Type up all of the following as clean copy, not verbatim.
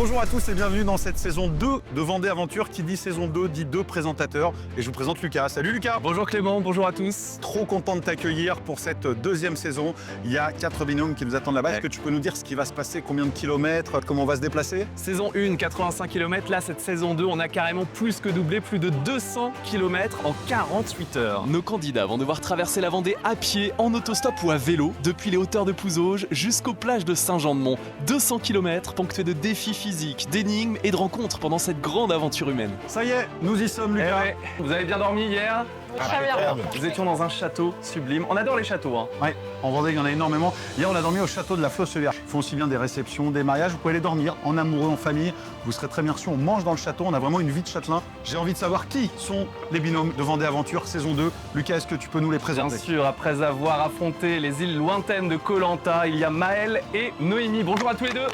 Bonjour à tous et bienvenue dans cette saison 2 de Vendée Aventure. Qui dit saison 2 dit 2 présentateurs. Et je vous présente Lucas. Salut Lucas. Bonjour Clément, bonjour à tous. Trop content de t'accueillir pour cette deuxième saison. Il y a 4 binômes qui nous attendent là-bas. Est-ce que tu peux nous dire ce qui va se passer, combien de kilomètres, comment on va se déplacer? Saison 1, 85 km. Là, cette saison 2, on a carrément plus que doublé, plus de 200 km en 48 heures. Nos candidats vont devoir traverser la Vendée à pied, en autostop ou à vélo, depuis les hauteurs de Pouzauges jusqu'aux plages de Saint-Jean-de-Mont. 200 km ponctués de défis physiques, d'énigmes et de rencontres pendant cette grande aventure humaine. Ça y est, nous y sommes Eh Lucas. ouais, vous avez bien dormi hier? Très bien. Nous étions dans un château sublime. On adore les châteaux, hein. Ouais, en Vendée, il y en a énormément. Hier, on a dormi au château de la Flosselière. Ils font aussi bien des réceptions, des mariages. Vous pouvez aller dormir en amoureux, en famille. Vous serez très bien reçus. On mange dans le château. On a vraiment une vie de châtelain. J'ai envie de savoir qui sont les binômes de Vendée Aventure saison 2. Lucas, est-ce que tu peux nous les Bien présenter? sûr, après avoir affronté les îles lointaines de Koh Lanta, il y a Maël et Noémie. Bonjour à tous les deux.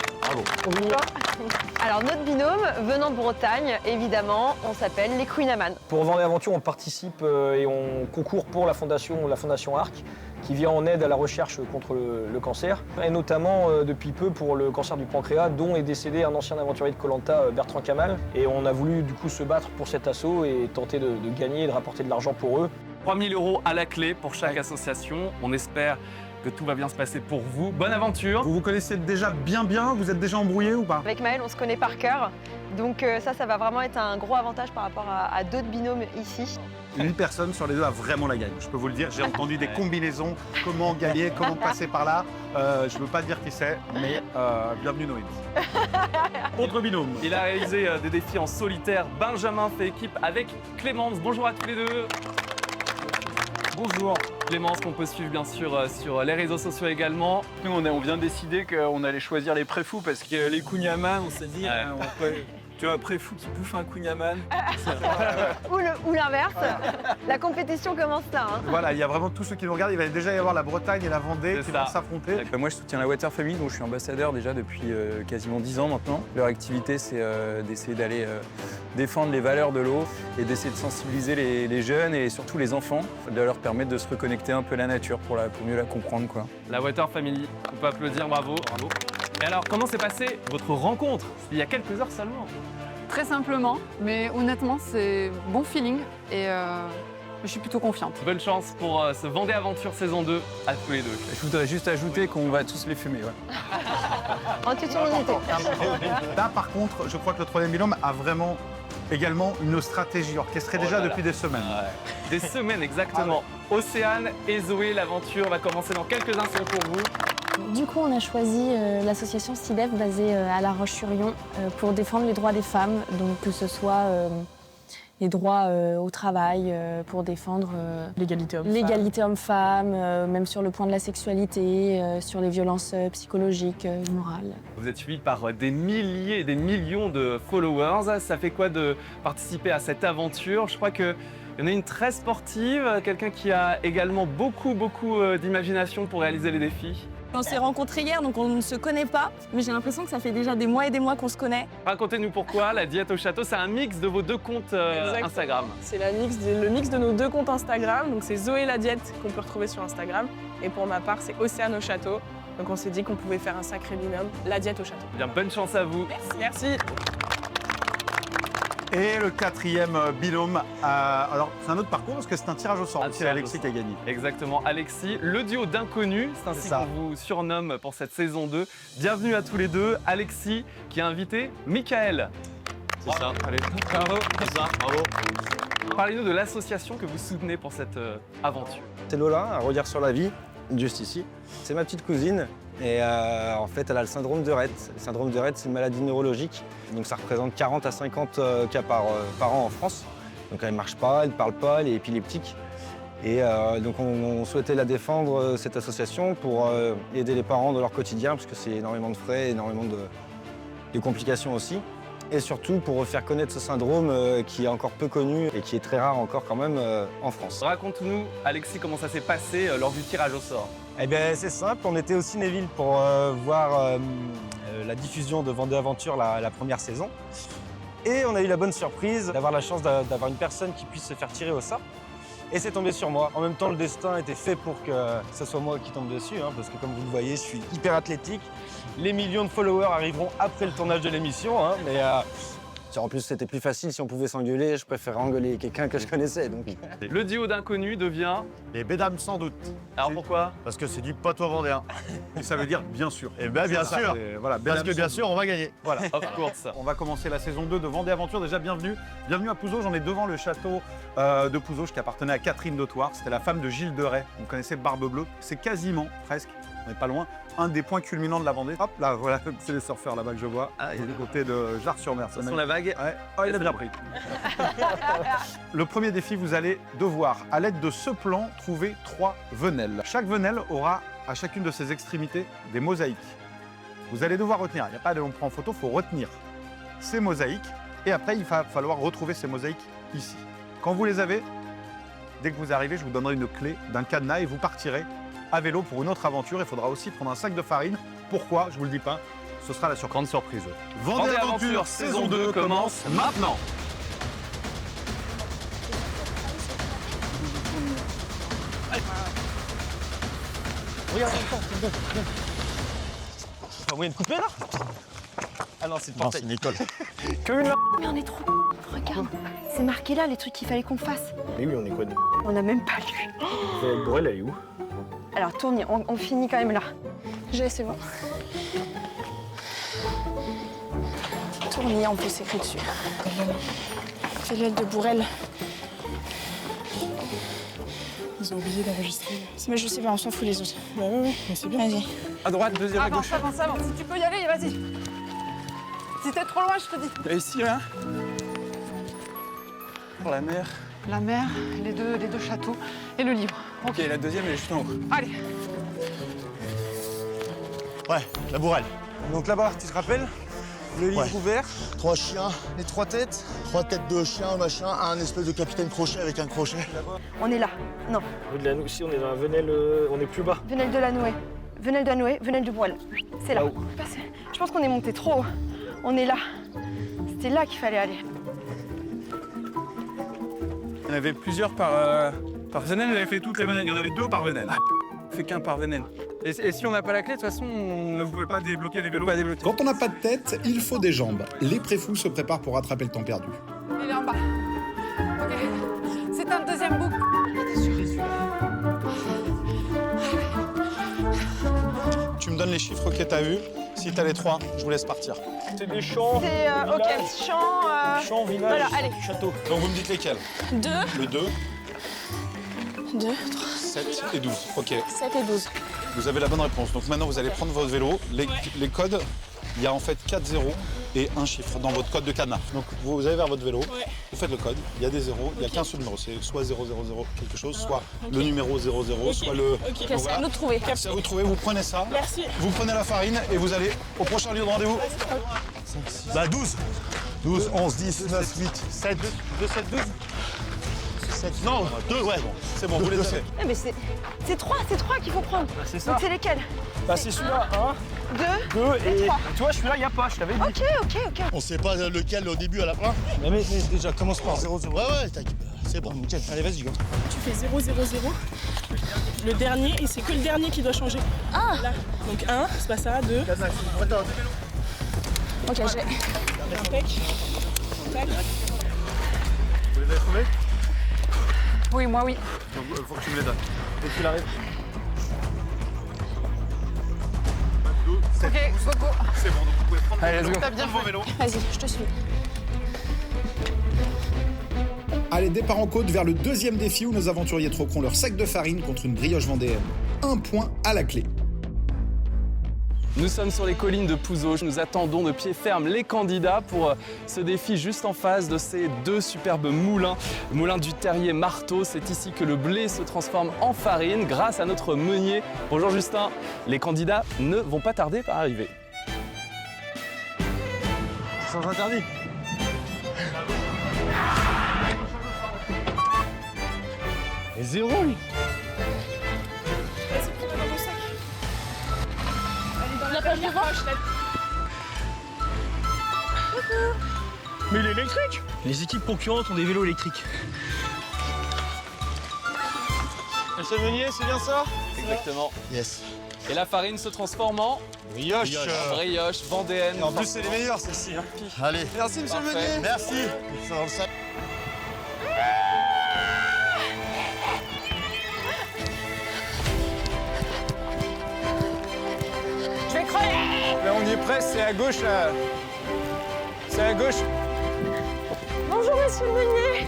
Alors notre binôme, venant de Bretagne, évidemment, on s'appelle les Queen Amman. Pour Vendée Aventure, on participe et on concourt pour la fondation ARC, qui vient en aide à la recherche contre le cancer, et notamment depuis peu pour le cancer du pancréas, dont est décédé un ancien aventurier de Koh Lanta, Bertrand Kamal. Et on a voulu du coup se battre pour cet assaut et tenter de gagner et de rapporter de l'argent pour eux. 3 000 € à la clé pour chaque association. On espère que tout va bien se passer pour vous. Bonne aventure. Vous vous connaissez déjà bien. Vous êtes déjà embrouillés ou pas? Avec Maël, on se connaît par cœur. Donc ça va vraiment être un gros avantage par rapport à d'autres binômes ici. Une personne sur les deux a vraiment la gagne. Je peux vous le dire, j'ai entendu des combinaisons, comment gagner, comment passer par là. Je ne veux pas dire qui c'est, mais bienvenue Noémie. Autre binôme. Il a réalisé des défis en solitaire. Benjamin fait équipe avec Clémence. Bonjour à tous les deux. Bonjour. Clémence, qu'on peut suivre bien sûr sur les réseaux sociaux également. Nous, on vient de décider qu'on allait choisir les préfous parce que les Kunyaman, on s'est dit, tu vois, préfou qui bouffe un Kunyaman. Ou l'inverse. La compétition commence là. Hein. Voilà, il y a vraiment tous ceux qui nous regardent. Il va déjà y avoir la Bretagne et la Vendée C'est qui ça. vont s'affronter. Moi, je soutiens la Water Family, dont je suis ambassadeur déjà depuis quasiment 10 ans maintenant. Leur activité, c'est d'essayer d'aller défendre les valeurs de l'eau et d'essayer de sensibiliser les jeunes et surtout les enfants, de leur permettre de se reconnecter un peu à la nature pour mieux la comprendre, quoi. La Water Family. On peut applaudir, bravo. Bravo. Et alors, comment s'est passée votre rencontre il y a quelques heures seulement? Très simplement, mais honnêtement, c'est bon feeling et je suis plutôt confiante. Bonne chance pour ce Vendée Aventure saison 2 à tous les deux. Je voudrais juste ajouter qu'on va tous les fumer. Ouais. En toute humilité. Là, par contre, je crois que le troisième binôme a vraiment également une stratégie orchestrée déjà là là. depuis des semaines. Des semaines exactement. Océane et Zoé, l'aventure va commencer dans quelques instants pour vous. Du coup, on a choisi l'association CIDEF basée à La Roche-sur-Yon pour défendre les droits des femmes, donc que ce soit les droits au travail, pour défendre l'égalité homme-femme, même sur le point de la sexualité, sur les violences psychologiques, morales. Vous êtes suivi par des milliers et des millions de followers. Ça fait quoi de participer à cette aventure? Je crois qu'il y en a une très sportive, quelqu'un qui a également beaucoup d'imagination pour réaliser les défis. On s'est rencontrés hier, donc on ne se connaît pas, mais j'ai l'impression que ça fait déjà des mois et des mois qu'on se connaît. Racontez-nous pourquoi la diète au château, c'est un mix de vos deux comptes Instagram. C'est le mix de nos deux comptes Instagram, donc c'est Zoé la diète qu'on peut retrouver sur Instagram, et pour ma part c'est Océane au château. Donc on s'est dit qu'on pouvait faire un sacré binôme, la diète au château. Bien, bonne chance à vous. Merci. Et le quatrième binôme, alors c'est un autre parcours parce que c'est un tirage au sort. Un C'est tirage Alexis au qui a gagné. Exactement, Alexis, le duo d'inconnus, c'est ainsi C'est ça. qu'on vous surnomme pour cette saison 2. Bienvenue à tous les deux. Alexis qui a invité Michael. C'est ça. Allez, bravo. C'est ça, bravo. Parlez-nous de l'association que vous soutenez pour cette aventure. C'est Lola, à redire sur la vie, juste ici. C'est ma petite cousine et en fait elle a le syndrome de Rett. Le syndrome de Rett, c'est une maladie neurologique, donc ça représente 40 à 50 cas par an en France. Donc elle ne marche pas, elle ne parle pas, elle est épileptique. Et donc on souhaitait la défendre, cette association, pour aider les parents dans leur quotidien, parce que c'est énormément de frais, énormément de complications aussi. Et surtout pour faire connaître ce syndrome qui est encore peu connu et qui est très rare encore quand même en France. Raconte-nous, Alexis, comment ça s'est passé lors du tirage au sort. Eh bien c'est simple, on était au Cinéville pour voir la diffusion de Vendée Aventure la première saison. Et on a eu la bonne surprise d'avoir la chance d'avoir une personne qui puisse se faire tirer au sort. Et c'est tombé sur moi. En même temps, le destin était fait pour que ce soit moi qui tombe dessus, hein, parce que comme vous le voyez, je suis hyper athlétique. Les millions de followers arriveront après le tournage de l'émission, hein, mais en plus, c'était plus facile si on pouvait s'engueuler. Je préférais engueuler quelqu'un que je connaissais. Donc. Le duo d'inconnus devient... Les Bédames sans doute. Alors pourquoi? Parce que c'est du patois vendéen. Et ça veut dire bien sûr. Eh bien, bien Ça, sûr. voilà, Parce Bédames que bien sans sûr, on va gagner. Voilà. Of course. On va commencer la saison 2 de Vendée Aventure. Déjà, bienvenue. Bienvenue à Pouzauges. On est devant le château de Pouzauges qui appartenait à Catherine de Thouars. C'était la femme de Gilles de Rais. Vous connaissez Barbe Bleue. C'est quasiment, presque, on n'est pas loin, un des points culminants de la Vendée. Hop, là, voilà, c'est les surfeurs là-bas que je vois. Ah, Du côté de Jars-sur-Mer. Ça sent la vague. Ouais. Oh, il a bien pris. Le premier défi, vous allez devoir, à l'aide de ce plan, trouver 3 venelles. Chaque venelle aura à chacune de ses extrémités des mosaïques. Vous allez devoir retenir, il n'y a pas de on prend en photo, il faut retenir ces mosaïques. Et après, il va falloir retrouver ces mosaïques ici. Quand vous les avez, dès que vous arrivez, je vous donnerai une clé d'un cadenas et vous partirez à vélo pour une autre aventure. Il faudra aussi prendre un sac de farine. Pourquoi? Je vous le dis pas. Ce sera la grande surprise. Vendée Aventure saison 2 commence maintenant. Regarde, pas moyen de couper là? Ah non, c'est le portail. c'est Nicole. Mais on est trop... Regarde, c'est marqué là les trucs qu'il fallait qu'on fasse. Mais oui, on est quoi de... On n'a même pas lu. Frédéric Borel, elle est où? Alors tourne, on finit quand même là. C'est bon. Tournier, on peut s'écrire dessus. Félette de Bourrel. Ils ont oublié d'enregistrer. Mais je sais pas, on s'en fout les autres. Bah ouais, mais c'est bien. Vas-y. À droite, deuxième à gauche. Avance. Si tu peux y aller, vas-y. Si t'es trop loin, je te dis. Et ici, là. La mer. La mer, les deux châteaux et le livre. Ok, la deuxième, elle est juste en haut. Allez. Ouais, la bourrelle. Donc là-bas, tu te rappelles? Le livre Ouais. ouvert. 3 chiens, Les 3 têtes. 3 têtes de chiens, machin, un espèce de capitaine crochet avec un crochet. On est là. Non, Si on est dans la venelle, on est plus bas. venelle de la Nouée. Venelle de la Nouée, venelle du Bourrel. C'est là. Je pense qu'on est monté trop haut. On est là. C'était là qu'il fallait aller. Il y en avait plusieurs par venelle. Vous avez fait toutes les venelles. Il y en avait 2 par venelle. On fait qu'un par venelle. Et si on n'a pas la clé, de toute façon, on ne pouvez pas débloquer les peut pas débloquer. Quand on n'a pas de tête, il faut des jambes. Les préfous se préparent pour rattraper le temps perdu. Il est en bas. Ok. C'est un deuxième bouc. Tu me donnes les chiffres que tu as vus. Si tu as les 3, je vous laisse partir. C'est des champs. C'est ok, champ. Champs, village, Voilà, allez. château. Donc vous me dites lesquels? 2, Le 2, 2, 7 et 12. Ok, 7 et 12. vous avez la bonne réponse. Donc maintenant, vous allez prendre votre vélo. Les codes, il y a en fait 4 zéros et un chiffre dans votre code de cadenas. Donc vous allez vers votre vélo, vous faites le code, il y a des zéros, il n'y a qu'un seul numéro. C'est soit 000 quelque chose, soit le numéro 00, soit le... Ok, c'est à nous de trouver. Si vous trouvez, vous prenez ça, Merci. vous prenez la farine et vous allez au prochain lieu de rendez-vous. Bah 12. 12, 11, 10, 9, 8, 7. 2, 7, 12. 7. Non, 2, ouais. C'est bon, vous les avez. Eh, mais c'est 3 qu'il faut prendre. C'est ça. Donc c'est lesquels? Bah c'est celui-là, 2 1, 2 et... trois. Tu vois, celui-là, il n'y a pas, je t'avais dit. Ok. On sait pas lequel au début, à la fin. Mais déjà, commence par 0, 0. Ouais, t'inquiète. C'est bon, nickel. Allez, vas-y, go. Tu fais 0, 0, 0. Le dernier, et c'est que le dernier qui doit changer. Ah là. Donc 1, c'est pas ça, 2. Ok, j'ai. Tac. Tac. Vous les avez trouvés? Oui, moi oui. Donc il faut que tu me les donnes. Dès qu'il arrive. Ok, go. C'est bon, donc vous pouvez prendre Allez, let's go. T'as bien vos fait. vélos. Vas-y, je te suis. Allez, départ en côte vers le deuxième défi où nos aventuriers troqueront leur sac de farine contre une brioche vendéenne. 1 point à la clé. Nous sommes sur les collines de Pouzauges. Nous attendons de pied ferme les candidats pour ce défi juste en face de ces 2 superbes moulins. Moulin du Terrier Marteau, c'est ici que le blé se transforme en farine grâce à notre meunier. Bonjour Justin, les candidats ne vont pas tarder par arriver. Sans interdit. Et 0, lui. Vas-y, prends-le dans ton sac. Allez, dans la première poche, là. Mais il est électrique. Les équipes concurrentes ont des vélos électriques. Monsieur Meunier, c'est bien ça? Exactement. Yes. Et la farine se transforme en Brioche. brioche vendéenne. Et en plus, c'est les meilleurs, celles-ci. Hein. Allez. Merci, monsieur Parfait. Meunier. Merci. Ça dans le sac. Je vais crever. Là, on y est presque, c'est à gauche, là. C'est à gauche. Bonjour, monsieur le meunier.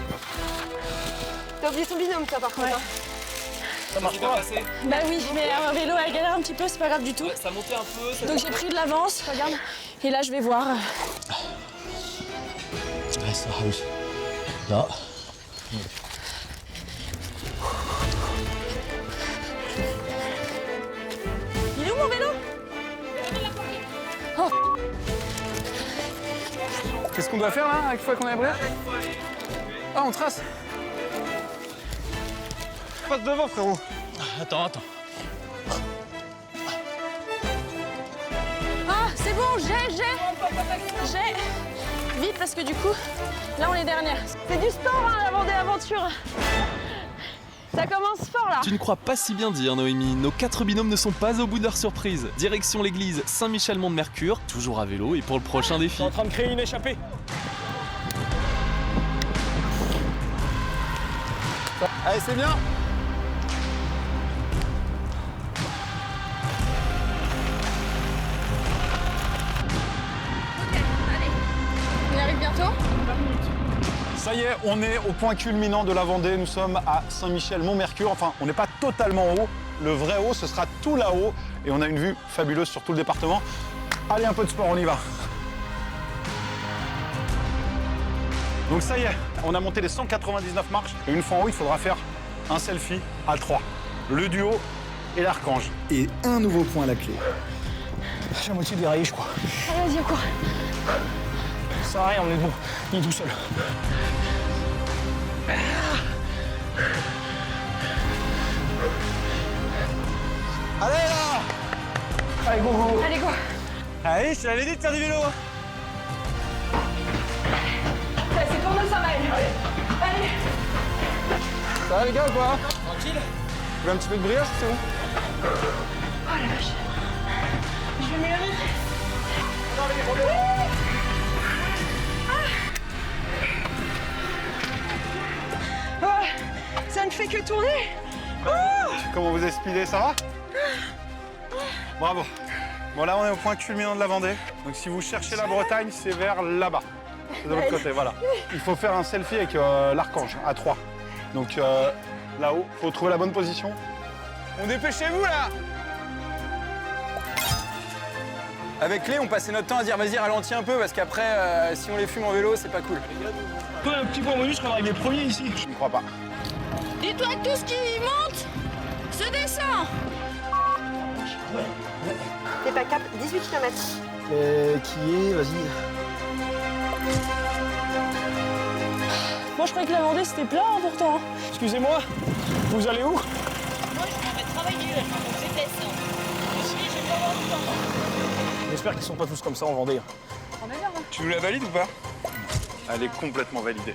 T'as oublié ton binôme, toi, par contre. Hein. Ça marche pas. Bah oui, mais un vélo, elle galère un petit peu, c'est pas grave du tout. Ça montait un peu. Donc j'ai pris de l'avance, regarde. Et là, je vais voir. Ouais, ça, oui. Là. Il est où mon vélo? Qu'est-ce qu'on doit faire, là, une fois qu'on est à Brière? Ah, on trace. Passe devant, frérot. Attends. Ah, c'est bon, j'ai. Vite, parce que du coup, là, on est dernière. C'est du sport, hein, la Vendée Aventure. Ça commence fort, là. Tu ne crois pas si bien dire, Noémie. Nos 4 binômes ne sont pas au bout de leur surprise. Direction l'église Saint-Michel-Mont-de-Mercure, toujours à vélo et pour le prochain défi. En train de créer une échappée. Allez, c'est bien. On y arrive bientôt? Ça y est, on est au point culminant de la Vendée. Nous sommes à Saint-Michel-Mont-Mercure. Enfin, on n'est pas totalement en haut. Le vrai haut, ce sera tout là-haut. Et on a une vue fabuleuse sur tout le département. Allez, un peu de sport, on y va. Donc ça y est, on a monté les 199 marches. Et une fois en haut, il faudra faire un selfie à 3. Le duo et l'archange. Et un nouveau point à la clé. J'ai à moitié déraillé, je crois. Allez, vas-y, on court. Ça sert à rien, on est bon. Il est tout seul. Allez, là. Allez, go. Allez, go. Allez, je te l'avais dit de faire du vélo. C'est pour nous, ça va aller. Allez. Ça va, les gars, ou quoi? Tranquille. Vous voulez un petit peu de brioche, c'est bon? Oh la vache. Je vais m'élever. Ça ne fait que tourner. Comment vous speedé, ça va? Bravo. Bon, là, on est au point culminant de la Vendée. Donc, si vous cherchez la Bretagne, c'est vers là-bas. C'est de l'autre côté, voilà. Il faut faire un selfie avec l'archange à 3. Donc, là-haut, il faut trouver la bonne position. On dépêchez-vous, là. Avec Clé, on passait notre temps à dire vas-y, ralentis un peu, parce qu'après, si on les fume en vélo, c'est pas cool. Un petit point bonus qu'on arrive les premiers ici. Je ne crois pas. Dis-toi que tout ce qui monte se descend. T'es pas cap, 18 km. Qui est, vas-y. Moi, je croyais que la Vendée, c'était plat, hein, pourtant. Excusez-moi, vous allez où? Moi, je m'en vais travailler, là, je me déteste. Je vais pas avoir du temps. J'espère qu'ils sont pas tous comme ça en Vendée. Tu nous la valides ou pas? Elle est complètement validée.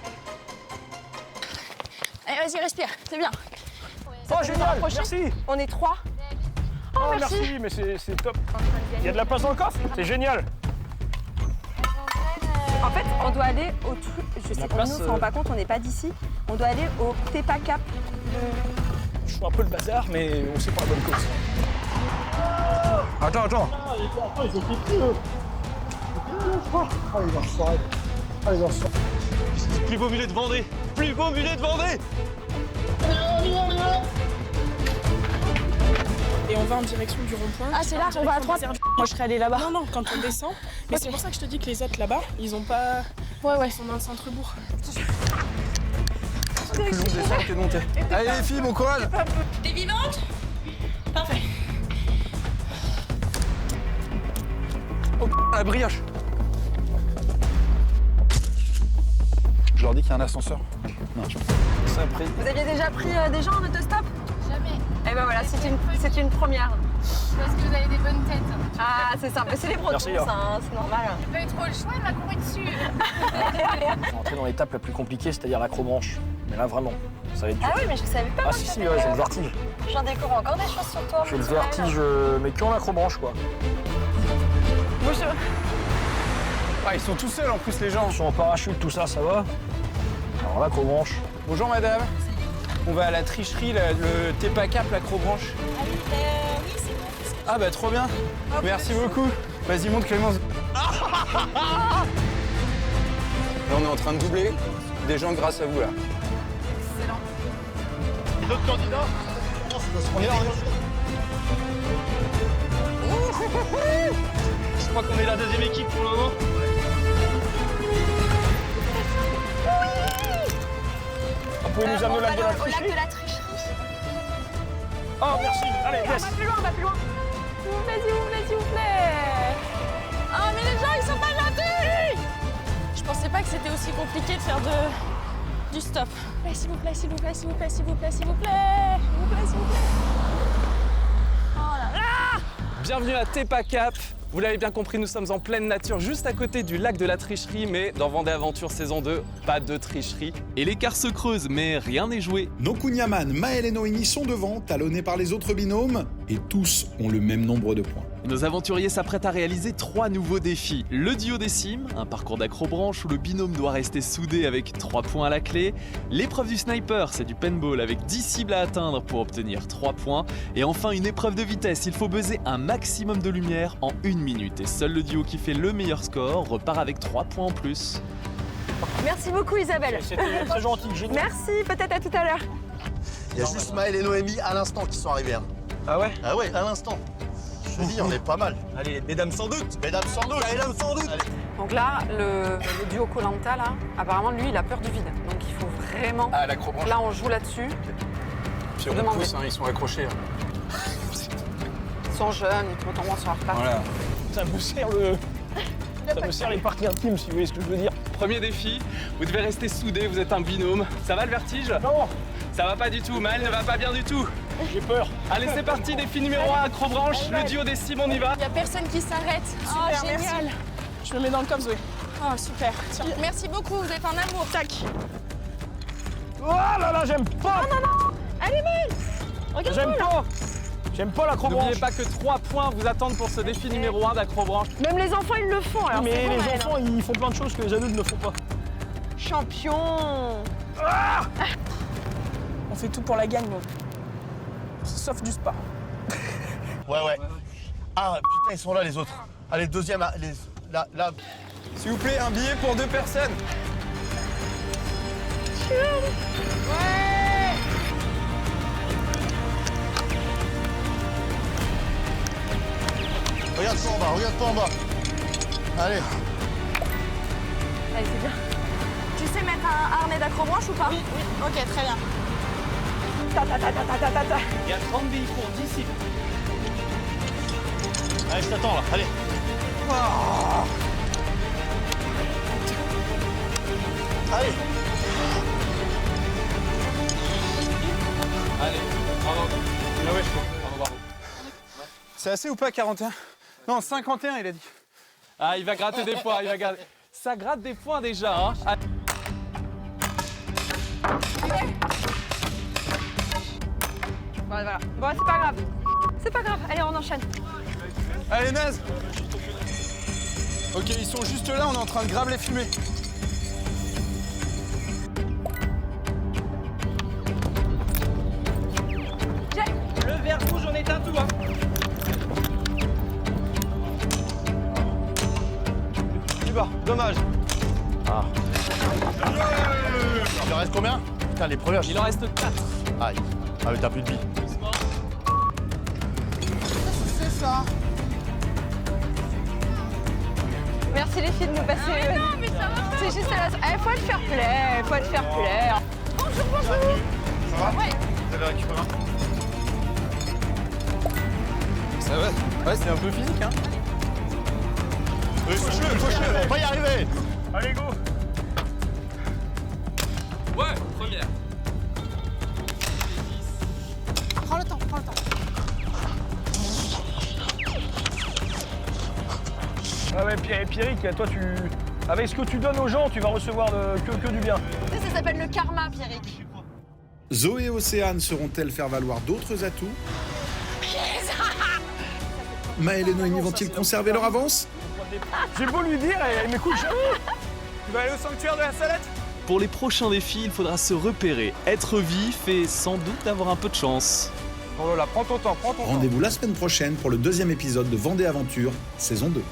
Allez, vas-y, respire, c'est bien. Oh, génial, merci. On est 3. Oh, merci, mais c'est top. Il y a de la place dans le coffre, c'est génial. En fait, on doit aller au truc. Je sais pas, on ne se rend pas compte, on n'est pas d'ici. On doit aller au Tepa Cap. Je fais un peu le bazar, mais on sait pas la bonne cause. Attends. Ils ont fait plus, eux. Ah, ils vont se arrêter. Ah, ils vont se Plus beau mulet de Vendée. Plus beau mulet de Vendée. Et on va en direction du rond-point. Ah, c'est là, on va à 3. Moi, je serais allée là-bas. Non, quand on descend. Mais c'est pour ça que je te dis que les autres là-bas, ils ont pas. Ouais. Ils sont dans le centre-bourg. Plus long descente que de montée. Allez les filles, bon courage. T'es vivante? Parfait. Oh, la brioche. Je leur dis qu'il y a un ascenseur. Non, Ça a pris. Vous aviez déjà pris des gens en autostop? Jamais. Eh ben voilà, c'est une première. Parce que vous avez des bonnes têtes. Ah, c'est ça. Mais c'est les Bretons, Merci, ça, hein, c'est normal. J'ai pas eu trop le choix, elle m'a couru dessus. On est rentré dans l'étape la plus compliquée, c'est-à-dire l'accrobranche. Mais là, vraiment, ça va être dur. Ah oui, mais je savais pas. Ah si, si, ouais, j'ai le vertige. J'en découvre encore des choses sur toi. J'ai le vertige, mais que en acrobranche, quoi. Moi, Ah, ils sont tout seuls en plus, les gens. Ils sont en parachute, tout ça, ça va. Alors, l'acrobranche. Bonjour, madame. On va à la tricherie, le TEPA-CAP, l'acrobranche. Oui, c'est bon. Ah, bah, trop bien. Merci beaucoup. Vas-y, monte, Clémence. Là, on est en train de doubler des gens grâce à vous, là. D'autres candidats? On est là, Je crois qu'on est la deuxième équipe pour le moment. Vous pouvez nous amener au lac de la tricherie? Oh, merci. Allez, yes. On va plus loin, on va plus loin. S'il vous plaît, s'il vous plaît, s'il vous plaît. Ah, mais les gens, ils sont pas gentils. Je pensais pas que c'était aussi compliqué de faire du stop. S'il vous plaît, s'il vous plaît, s'il vous plaît, s'il vous plaît, s'il vous plaît. S'il vous plaît, s'il vous plaît. Oh là là. Bienvenue à TEPA-CAP. Vous l'avez bien compris, nous sommes en pleine nature, juste à côté du lac de la Tricherie, mais dans Vendée Aventure saison 2, pas de tricherie. Et l'écart se creuse, mais rien n'est joué. Nokunyaman, Maël et Noémie sont devant, talonnés par les autres binômes, et tous ont le même nombre de points. Nos aventuriers s'apprêtent à réaliser 3 nouveaux défis. Le duo des cimes, un parcours d'acrobranche où le binôme doit rester soudé avec 3 points à la clé. L'épreuve du sniper, c'est du paintball avec 10 cibles à atteindre pour obtenir 3 points. Et enfin une épreuve de vitesse, il faut buzzer un maximum de lumière en 1 minute. Et seul le duo qui fait le meilleur score repart avec 3 points en plus. Merci beaucoup, Isabelle. C'était très gentil, génial. Merci, peut-être à tout à l'heure. Il y a juste Maël et Noémie à l'instant qui sont arrivés. Hein. Ah ouais? Ah ouais, à l'instant. Je te dis, on est pas mal. Allez, mesdames sans doute. Mesdames sans doute. Mesdames sans doute. Allez. Donc là, le duo Koh-Lanta, là, apparemment, lui, il a peur du vide. Donc il faut vraiment... Ah, l'acrobranche. Là, on joue là-dessus. Puis on pousse, hein, ils sont accrochés. Ils sont jeunes, ils potentiellement sont en retard. Voilà. Ça me sert Ça me sert les parties intimes, si vous voyez ce que je veux dire. Premier défi, vous devez rester soudés, vous êtes un binôme. Ça va le vertige? Non. Ça va pas du tout, Maël ne va pas bien du tout. J'ai peur. Allez, c'est parti, défi numéro 1, acrobranche, le duo des cimes, on y va. Il y a personne qui s'arrête. Super, Génial. merci. Je me mets dans le coffre, Zoé. Oh, super. Merci beaucoup, vous êtes un amour. Tac. Oh là là, j'aime pas. Non, non, non. Allez, Maël. J'aime pas. J'aime pas l'acrobranche. N'oubliez pas que 3 points vous attendent pour ce défi numéro 1 d'acrobranche. Même les enfants, ils le font, alors Mais c'est bon, les Maël. enfants, ils font plein de choses que les adultes ne font pas. Champion. Ah, On fait tout pour la gagne, nous. Sauf du spa. Ouais, ouais. Ah, putain, ils sont là, les autres. Allez, deuxième, là. S'il vous plaît, un billet pour 2 personnes. Ouais. Regarde-toi en bas, regarde-toi en bas. Allez. Allez, c'est bien. Tu sais mettre un harnais d'acrobranche ou pas? Oui, oui. Ok, très bien. Ta, ta, ta, ta, ta, ta, ta. Il y a 30 billes pour 10 cibles. Allez, je t'attends, là. Allez. Allez. Allez, bravo. Ah ouais, je peux. Bravo, bravo. C'est assez ou pas, 41? Non, 51, il a dit. Ah, il va gratter des points, il va gratter. Ça gratte des points déjà, hein. Ah. Voilà. Bon, c'est pas grave. C'est pas grave. Allez, on enchaîne. Allez, naze. Ok, ils sont juste là, on est en train de grave les fumer. Le vert rouge, on éteint tout, hein. Tu vas, dommage. Ah. Il en reste combien? Putain, les premières. Il en reste 4. Aïe. Ah, mais t'as plus de billes. C'est ça. Merci les filles de nous passer. Ah non, mais ça va pas. C'est juste la... faut être fair play, faut être fair play. Bonjour, bonjour. Ça va? Ouais. Vous avez récupéré un? Ça va? Ouais, c'est un peu physique, hein. Fauche-le, on va pas y arriver. Allez, go. Ouais, première. Prends le temps, prends le temps. Ah ouais, Pierrick, toi, Avec ce que tu donnes aux gens, tu vas recevoir que du bien. Ça s'appelle le karma, Pierrick. Zoé et Océane sauront-elles faire valoir d'autres atouts? Maël et Noémie vont-ils conserver leur avance? J'ai beau lui dire, elle m'écoute jamais. Tu vas aller au sanctuaire de la Salette? Pour les prochains défis, il faudra se repérer, être vif et sans doute avoir un peu de chance. Oh là là, prends ton temps, prends ton temps. Rendez-vous la semaine prochaine pour le 2e épisode de Vendée Aventure, saison 2.